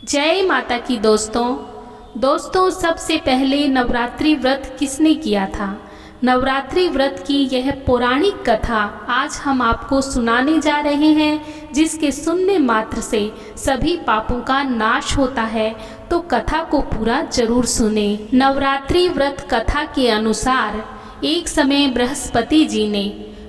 जय माता की दोस्तों सबसे पहले नवरात्रि व्रत किसने किया था। नवरात्रि व्रत की यह पौराणिक कथा आज हम आपको सुनाने जा रहे हैं, जिसके सुनने मात्र से सभी पापों का नाश होता है। तो कथा को पूरा जरूर सुने। नवरात्रि व्रत कथा के अनुसार एक समय बृहस्पति जी ने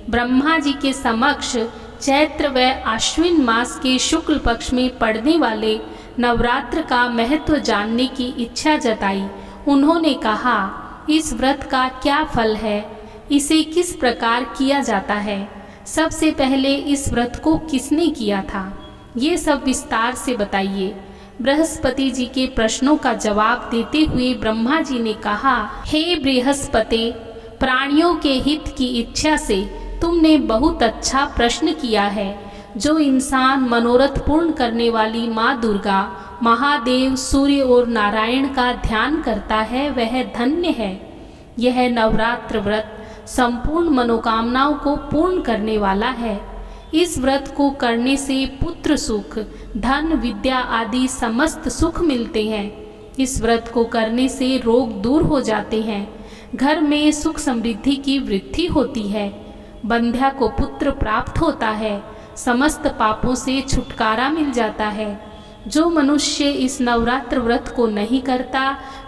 ब्रह्मा जी के समक्ष चैत्र व आश्विन मास के शुक्ल पक्ष में पड़ने वाले नवरात्र का महत्व जानने की इच्छा जताई। उन्होंने कहा, इस व्रत का क्या फल है, इसे किस प्रकार किया जाता है, सबसे पहले इस व्रत को किसने किया था, ये सब विस्तार से बताइए। बृहस्पति जी के प्रश्नों का जवाब देते हुए ब्रह्मा जी ने कहा, हे बृहस्पति, प्राणियों के हित की इच्छा से तुमने बहुत अच्छा प्रश्न किया है। जो इंसान मनोरथ पूर्ण करने वाली माँ दुर्गा, महादेव, सूर्य और नारायण का ध्यान करता है वह धन्य है। यह नवरात्र व्रत संपूर्ण मनोकामनाओं को पूर्ण करने वाला है। इस व्रत को करने से पुत्र सुख, धन, विद्या आदि समस्त सुख मिलते हैं। इस व्रत को करने से रोग दूर हो जाते हैं, घर में सुख समृद्धि की वृद्धि होती है, बंध्या को पुत्र प्राप्त होता है, समस्त पापों से छुटकारा मिल जाता है। जो मनुष्य इस नवरात्र व्रत को नहीं करता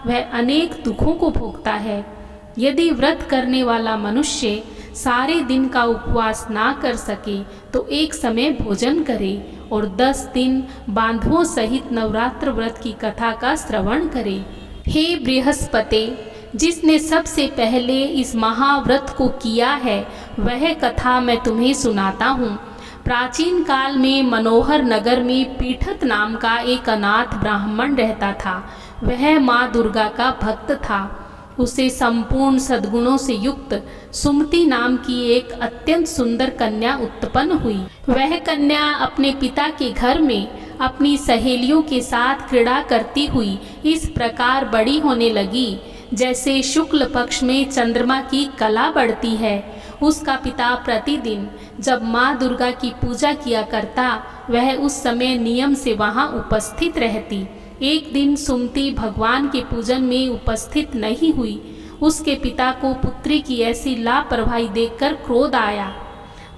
वह अनेक दुखों को भोगता है। यदि व्रत करने वाला मनुष्य सारे दिन का उपवास ना कर सके तो एक समय भोजन करे और 10 दिन बांधवों सहित नवरात्र व्रत की कथा का श्रवण करे। हे बृहस्पति, जिसने सबसे पहले इस महाव्रत को किया है वह कथा मैं तुम्हें सुनाता हूँ। प्राचीन काल में मनोहर नगर में पीठत नाम का एक अनाथ ब्राह्मण रहता था। वह माँ दुर्गा का भक्त था। उसे संपूर्ण सद्गुणों से युक्त सुमति नाम की एक अत्यंत सुंदर कन्या उत्पन्न हुई। वह कन्या अपने पिता के घर में अपनी सहेलियों के साथ क्रीड़ा करती हुई इस प्रकार बड़ी होने लगी, जैसे शुक्ल पक्ष में चंद्रमा की कला बढ़ती है। उसका पिता प्रतिदिन जब माँ दुर्गा की पूजा किया करता, वह उस समय नियम से वहाँ उपस्थित रहती। एक दिन सुमति भगवान के पूजन में उपस्थित नहीं हुई। उसके पिता को पुत्री की ऐसी लापरवाही देखकर क्रोध आया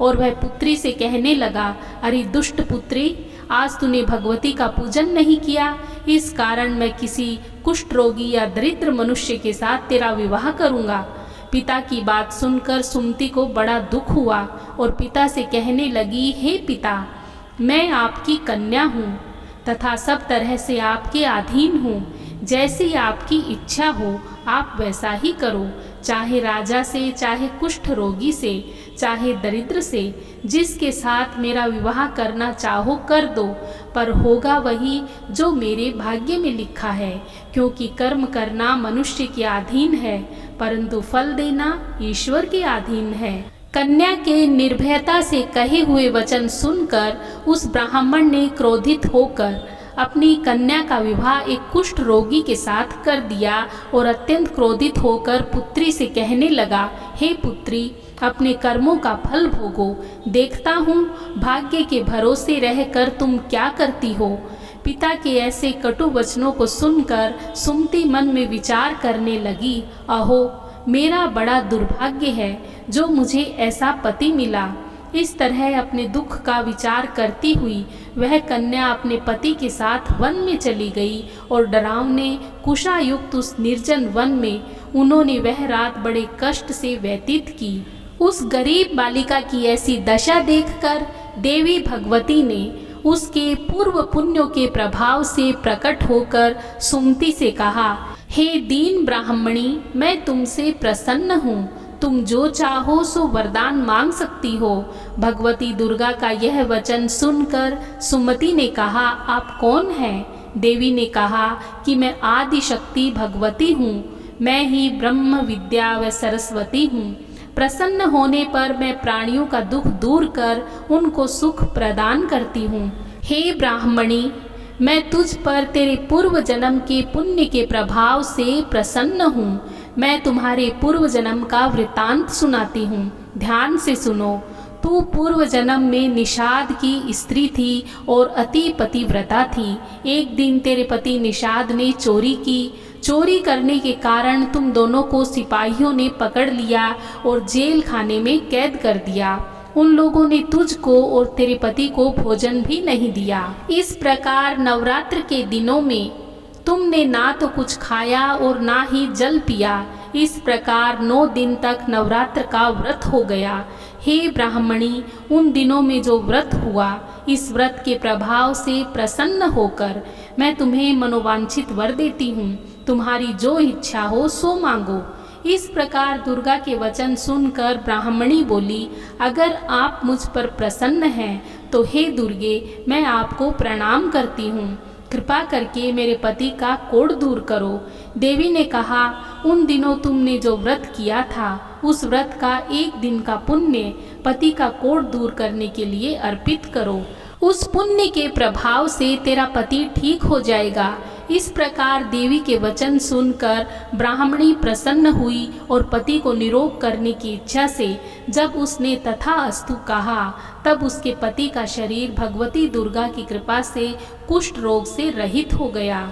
और वह पुत्री से कहने लगा, अरे दुष्ट पुत्री, आज तूने भगवती का पूजन नहीं किया, इस कारण मैं किसी कुष्ठ रोगी या दरिद्र मनुष्य के साथ तेरा विवाह करूँगा। पिता की बात सुनकर सुमति को बड़ा दुख हुआ और पिता से कहने लगी, हे पिता, मैं आपकी कन्या हूँ तथा सब तरह से आपके अधीन हूँ। जैसी आपकी इच्छा हो आप वैसा ही करो, चाहे राजा से, चाहे कुष्ठ रोगी से, चाहे दरिद्र से, जिसके साथ मेरा विवाह करना चाहो कर दो, पर होगा वही जो मेरे भाग्य में लिखा है। क्योंकि कर्म करना मनुष्य के अधीन है, परंतु फल देना ईश्वर के अधीन है। कन्या के निर्भयता से कहे हुए वचन सुनकर उस ब्राह्मण ने क्रोधित होकर अपनी कन्या का विवाह एक कुष्ठ रोगी के साथ कर दिया और अत्यंत क्रोधित होकर पुत्री से कहने लगा, हे पुत्री, अपने कर्मों का फल भोगो। देखता हूँ भाग्य के भरोसे रहकर तुम क्या करती हो। पिता के ऐसे कटु वचनों को सुनकर सुमति मन में विचार करने लगी, अहो, मेरा बड़ा दुर्भाग्य है जो मुझे ऐसा पति मिला। इस तरह अपने दुख का विचार करती हुई वह कन्या अपने पति के साथ वन में चली गई और डरावने कुशायुक्त उस निर्जन वन में उन्होंने वह रात बड़े कष्ट से व्यतीत की। उस गरीब बालिका की ऐसी दशा देखकर देवी भगवती ने उसके पूर्व पुण्यों के प्रभाव से प्रकट होकर सुमति से कहा, हे दीन ब्राह्मणी, मैं तुमसे प्रसन्न हूँ। तुम जो चाहो सो वरदान मांग सकती हो। भगवती दुर्गा का यह वचन सुनकर सुमति ने कहा, आप कौन हैं? देवी ने कहा कि मैं आदि शक्ति भगवती हूँ। मैं ही ब्रह्म विद्या व सरस्वती हूँ। प्रसन्न होने पर मैं प्राणियों का दुख दूर कर उनको सुख प्रदान करती हूँ। हे ब्राह्मणी, मैं तुझ पर तेरे पूर्व जन्म के पुण्य के प्रभाव से प्रसन्न हूँ। मैं तुम्हारे पूर्व जन्म का वृतांत सुनाती हूँ, ध्यान से सुनो। तू पूर्व जन्म में निषाद की स्त्री थी और अति पतिव्रता थी। एक दिन तेरे पति निषाद ने चोरी की। चोरी करने के कारण तुम दोनों को सिपाहियों ने पकड़ लिया और जेल खाने में कैद कर दिया। उन लोगों ने तुझको और तेरे पति को भोजन भी नहीं दिया। इस प्रकार नवरात्र के दिनों में तुमने ना तो कुछ खाया और ना ही जल पिया। इस प्रकार 9 दिन तक नवरात्र का व्रत हो गया। हे ब्राह्मणी, उन दिनों में जो व्रत हुआ, इस व्रत के प्रभाव से प्रसन्न होकर मैं तुम्हें मनोवांछित वर देती हूँ। तुम्हारी जो इच्छा हो सो मांगो। इस प्रकार दुर्गा के वचन सुनकर ब्राह्मणी बोली, अगर आप मुझ पर प्रसन्न हैं तो हे दुर्गे, मैं आपको प्रणाम करती हूँ। कृपा करके मेरे पति का कोढ़ दूर करो। देवी ने कहा, उन दिनों तुमने जो व्रत किया था, उस व्रत का 1 दिन का पुण्य पति का कोढ़ दूर करने के लिए अर्पित करो। उस पुण्य के प्रभाव से तेरा पति ठीक हो जाएगा। इस प्रकार देवी के वचन सुनकर ब्राह्मणी प्रसन्न हुई और पति को निरोग करने की इच्छा से जब उसने तथास्तु कहा, तब उसके पति का शरीर भगवती दुर्गा की कृपा से कुष्ठ रोग से रहित हो गया।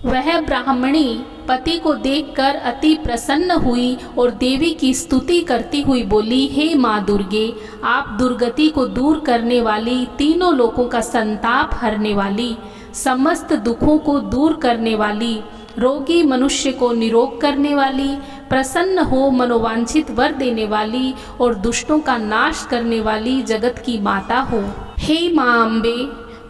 वह ब्राह्मणी पति को देखकर अति प्रसन्न हुई और देवी की स्तुति करती हुई बोली, हे माँ दुर्गे, आप दुर्गति को दूर करने वाली, तीनों लोकों का संताप हरने वाली, समस्त दुखों को दूर करने वाली, रोगी मनुष्य को निरोग करने वाली, प्रसन्न हो मनोवांछित वर देने वाली और दुष्टों का नाश करने वाली जगत की माता हो। हे माँ अम्बे,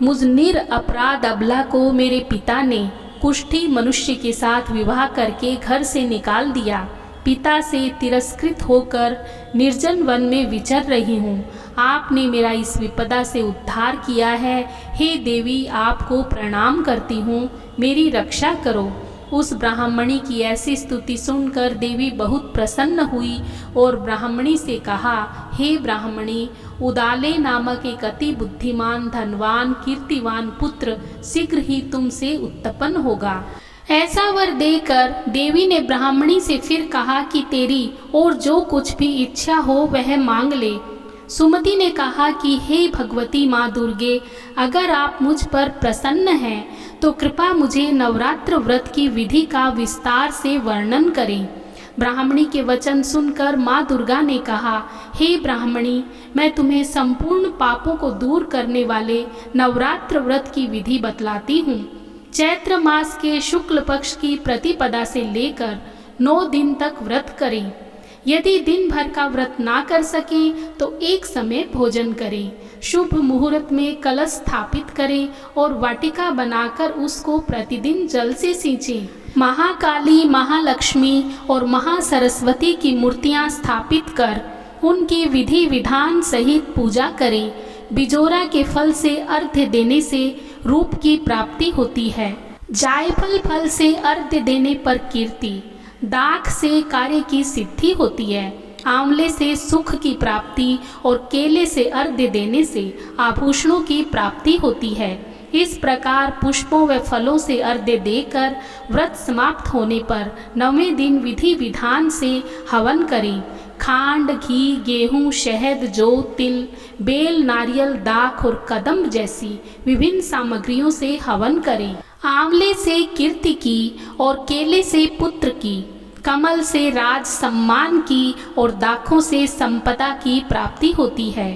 मुझ निरपराध अबला को मेरे पिता ने कुष्ठी मनुष्य के साथ विवाह करके घर से निकाल दिया। पिता से तिरस्कृत होकर निर्जन वन में विचर रही हूँ। आपने मेरा इस विपदा से उद्धार किया है। हे देवी, आपको प्रणाम करती हूँ, मेरी रक्षा करो। उस ब्राह्मणी की ऐसी स्तुति सुनकर देवी बहुत प्रसन्न हुई और ब्राह्मणी से कहा, हे ब्राह्मणी, उदाले नामक एक अति बुद्धिमान, धनवान, कीर्तिवान पुत्र शीघ्र ही तुमसे उत्पन्न होगा। ऐसा वर देकर देवी ने ब्राह्मणी से फिर कहा कि तेरी और जो कुछ भी इच्छा हो वह मांग ले। सुमति ने कहा कि हे भगवती माँ दुर्गे, अगर आप मुझ पर प्रसन्न हैं तो कृपा मुझे नवरात्र व्रत की विधि का विस्तार से वर्णन करें। ब्राह्मणी के वचन सुनकर माँ दुर्गा ने कहा, हे ब्राह्मणी, मैं तुम्हें संपूर्ण पापों को दूर करने वाले नवरात्र व्रत की विधि बतलाती हूँ। चैत्र मास के शुक्ल पक्ष की प्रतिपदा से लेकर 9 दिन तक व्रत करें। यदि दिन भर का व्रत ना कर सकें तो एक समय भोजन करें। शुभ मुहूर्त में कलश स्थापित करें और वाटिका बनाकर उसको प्रतिदिन जल से सींचें। महाकाली, महालक्ष्मी और महासरस्वती की मूर्तियां स्थापित कर उनकी विधि विधान सहित पूजा करें। बिजोरा के फल से अर्घ्य देने से रूप की प्राप्ति होती है। जायफल फल से अर्घ्य देने पर कीर्ति, दाख से कार्य की सिद्धि होती है। आंवले से सुख की प्राप्ति और केले से अर्घ्य देने से आभूषणों की प्राप्ति होती है। इस प्रकार पुष्पों व फलों से अर्घ्य देकर व्रत समाप्त होने पर 9वें दिन विधि विधान से हवन करें। खांड, घी, गेहूं, शहद, जौ, तिल, बेल, नारियल, दाख और कदम्ब जैसी विभिन्न सामग्रियों से हवन करें। आंवले से कीर्ति की और केले से पुत्र की, कमल से राज सम्मान की और दाखों से संपदा की प्राप्ति होती है।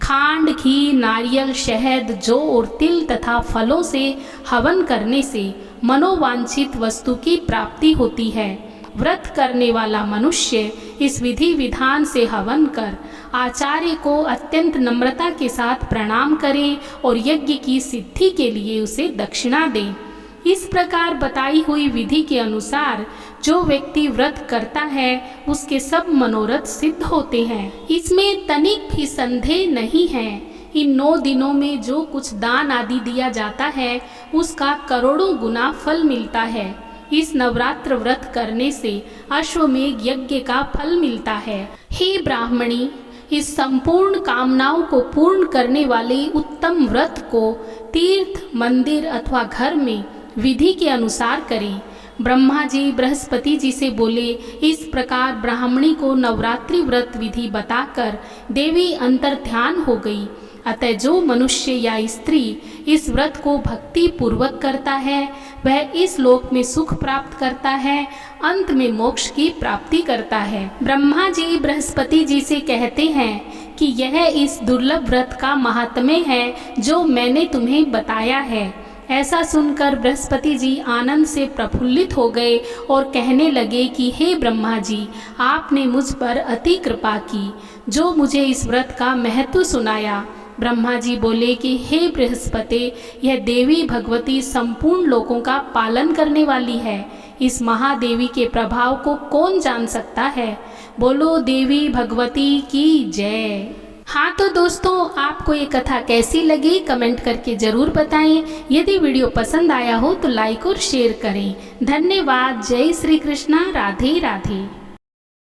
खांड, घी, नारियल, शहद, जौ और तिल तथा फलों से हवन करने से मनोवांछित वस्तु की प्राप्ति होती है। व्रत करने वाला मनुष्य इस विधि विधान से हवन कर आचार्य को अत्यंत नम्रता के साथ प्रणाम करे और यज्ञ की सिद्धि के लिए उसे दक्षिणा दे। इस प्रकार बताई हुई विधि के अनुसार जो व्यक्ति व्रत करता है उसके सब मनोरथ सिद्ध होते हैं। इसमें तनिक भी संदेह नहीं है। इन 9 दिनों में जो कुछ दान आदि दिया जाता है उसका करोड़ों गुना फल मिलता है। इस नवरात्र व्रत करने से अश्वमेघ यज्ञ का फल मिलता है। हे ब्राह्मणी, इस संपूर्ण कामनाओं को पूर्ण करने वाले उत्तम व्रत को तीर्थ, मंदिर अथवा घर में विधि के अनुसार करें। ब्रह्मा जी बृहस्पति जी से बोले, इस प्रकार ब्राह्मणी को नवरात्रि व्रत विधि बताकर देवी अंतर्ध्यान हो गई। अतः जो मनुष्य या स्त्री इस व्रत को भक्ति पूर्वक करता है वह इस लोक में सुख प्राप्त करता है, अंत में मोक्ष की प्राप्ति करता है। ब्रह्मा जी बृहस्पति जी से कहते हैं कि यह इस दुर्लभ व्रत का महात्म्य है जो मैंने तुम्हें बताया है। ऐसा सुनकर बृहस्पति जी आनंद से प्रफुल्लित हो गए और कहने लगे कि हे ब्रह्मा जी, आपने मुझ पर अति कृपा की जो मुझे इस व्रत का महत्व सुनाया। ब्रह्मा जी बोले कि हे बृहस्पति, यह देवी भगवती संपूर्ण लोकों का पालन करने वाली है। इस महादेवी के प्रभाव को कौन जान सकता है। बोलो देवी भगवती की जय। हाँ तो दोस्तों, आपको ये कथा कैसी लगी कमेंट करके ज़रूर बताएं। यदि वीडियो पसंद आया हो तो लाइक और शेयर करें। धन्यवाद। जय श्री कृष्णा। राधे राधे।